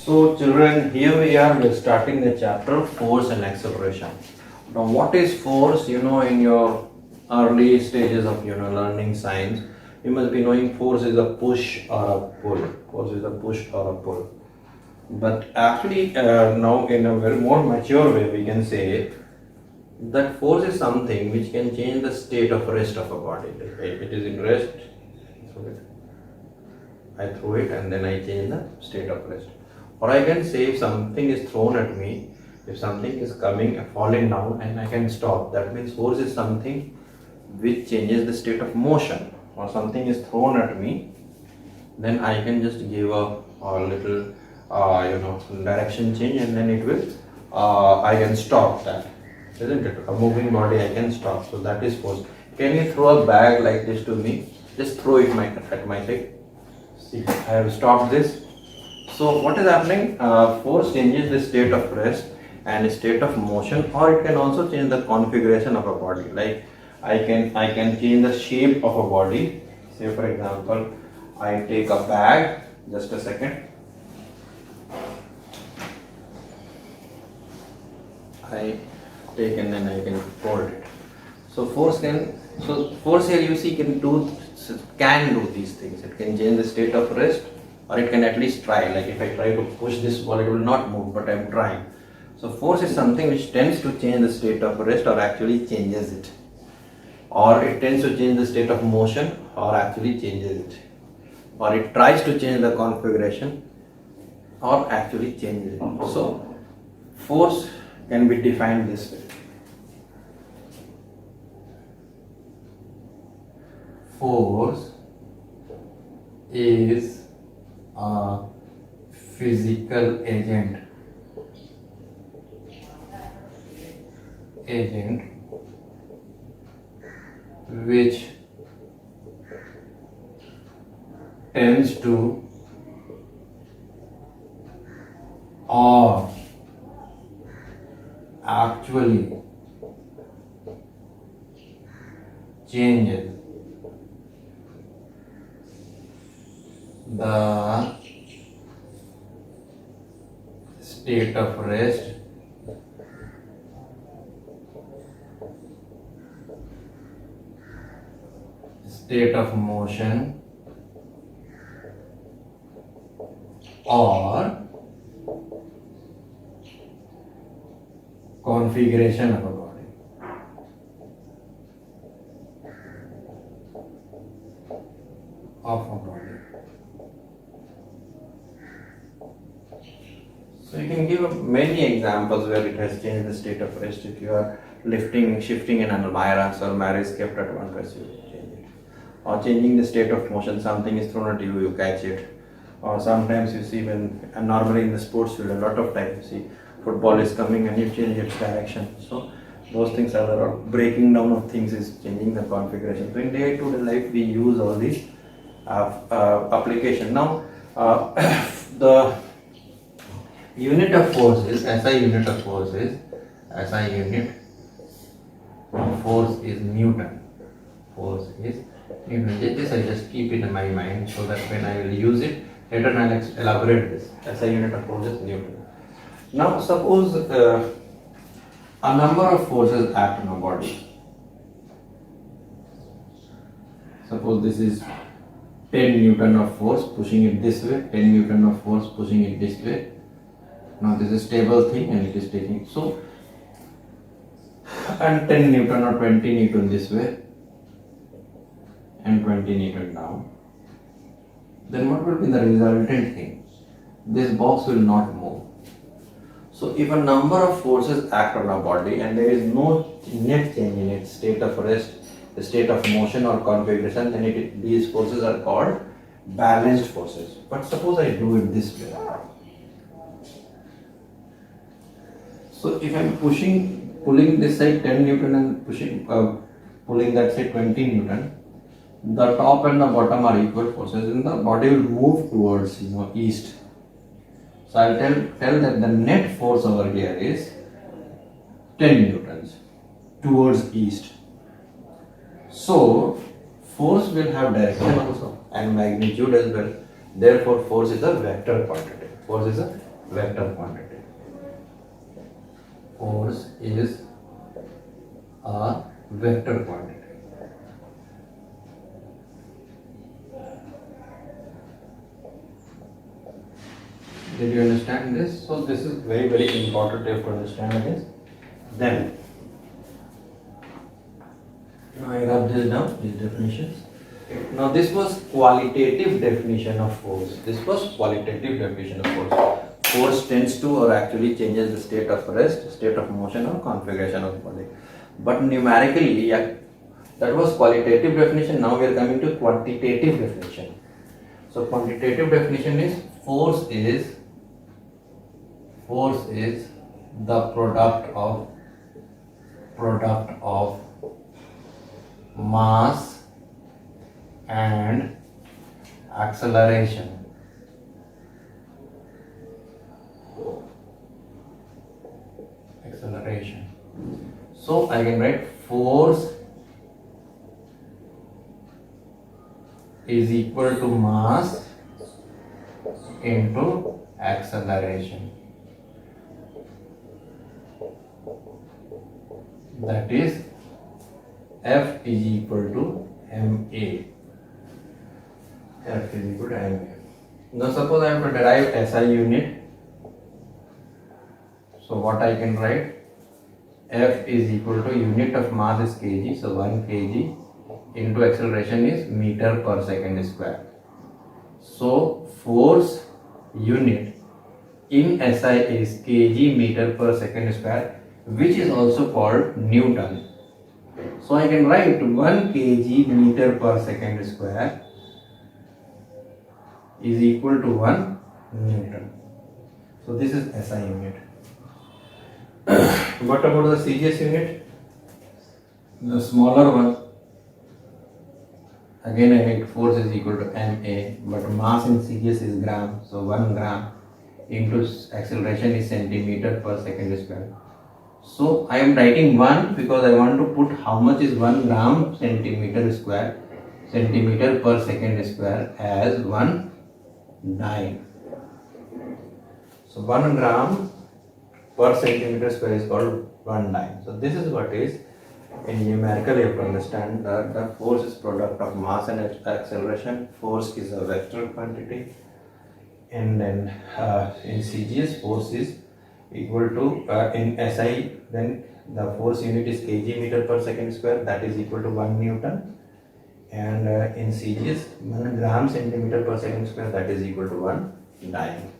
So children, here we are starting the chapter force and acceleration. Now what is force? In your early stages of learning science, you must be knowing force is a push or a pull. Force is a push or a pull. But actually now in a very more mature way we can say that force is something which can change the state of rest of a body. Like it is in rest, I throw it and then I change the state of rest. Or I can say if something is thrown at me, if something is coming, falling down and I can stop. That means force is something which changes the state of motion. Or something is thrown at me, then I can just give a little direction change and then it will, I can stop that. Isn't it? A moving body I can stop. So that is force. Can you throw a bag like this to me? Just throw it at my feet. See, I have stopped this. So what is happening? Force changes the state of rest and state of motion, or it can also change the configuration of a body. Like I can change the shape of a body. Say for example, I take a bag. Just a second. I take and then I can fold it. So force here you see can do these things. It can change the state of rest, or it can at least try. Like if I try to push this ball, it will not move, but I am trying. So force is something which tends to change the state of rest or actually changes it. Or it tends to change the state of motion or actually changes it. Or it tries to change the configuration or actually changes it. So force can be defined this way. Force is a physical agent which tends to or actually changes the state of rest state of motion or configuration of a body. So you can give many examples where it has changed the state of rest. If you are shifting an almirah, so almirah is kept at one rest, you change it. Or changing the state of motion, something is thrown at you, you catch it. Or sometimes you see and normally in the sports field, a lot of times you see football is coming and you change its direction. So those things are the breaking down of things is changing the configuration. So in day-to-day life we use all these application. Now the unit of force is SI unit of force is Newton. Force is Newton. This I just keep it in my mind so that when I will use it later I'll elaborate this. SI unit of force is Newton. Now suppose a number of forces act on a body. Suppose this is 10 Newton of force pushing it this way, 10 Newton of force pushing it this way. Now this is stable thing and it is taking so, and 10 Newton or 20 Newton this way and 20 Newton down. Then what will be the resultant thing? This box will not move. So if a number of forces act on a body and there is no net change in its state of rest, the state of motion or configuration, then these forces are called balanced forces. But suppose I do it this way. So if I am pulling this side 10 Newton and pulling that side 20 Newton, the top and the bottom are equal forces and the body will move towards east. So I'll tell that the net force over here is 10 Newtons towards east. So force will have direction also and magnitude as well. Therefore force is a vector quantity. Force is a vector quantity. Force is a vector quantity. Did you understand this? So this is very, very important to understand this. Then, now I wrap this down, these definitions. Now this was qualitative definition of force. This was qualitative definition of force. Force tends to or actually changes the state of rest, state of motion or configuration of body. But numerically, yeah, that was qualitative definition. Now we are coming to quantitative definition. So quantitative definition is force is the product of mass and acceleration. So I can write force is equal to mass into acceleration. That is F is equal to ma. F is equal to ma. Now suppose I have to derive SI unit. So what I can write? F is equal to unit of mass is kg. So 1 kg into acceleration is meter per second square. So force unit in SI is kg meter per second square, which is also called Newton. So I can write 1 kg meter per second square is equal to 1 Newton. So this is SI unit. What about the CGS unit? The smaller one. Again I write force is equal to ma, but mass in CGS is gram. So 1 gram into acceleration is centimeter per second square. So I am writing 1 because I want to put how much is 1 gram centimeter per second square as 1 dyne. So 1 gram per centimeter square is called 1 dyne. So this is what is in numerical. You have to understand that the force is product of mass and acceleration. Force is a vector quantity, and then in CGS force is equal to in SI, then the force unit is kg meter per second square, that is equal to 1 Newton, and in CGS 1 gram centimeter per second square, that is equal to 1 dyne.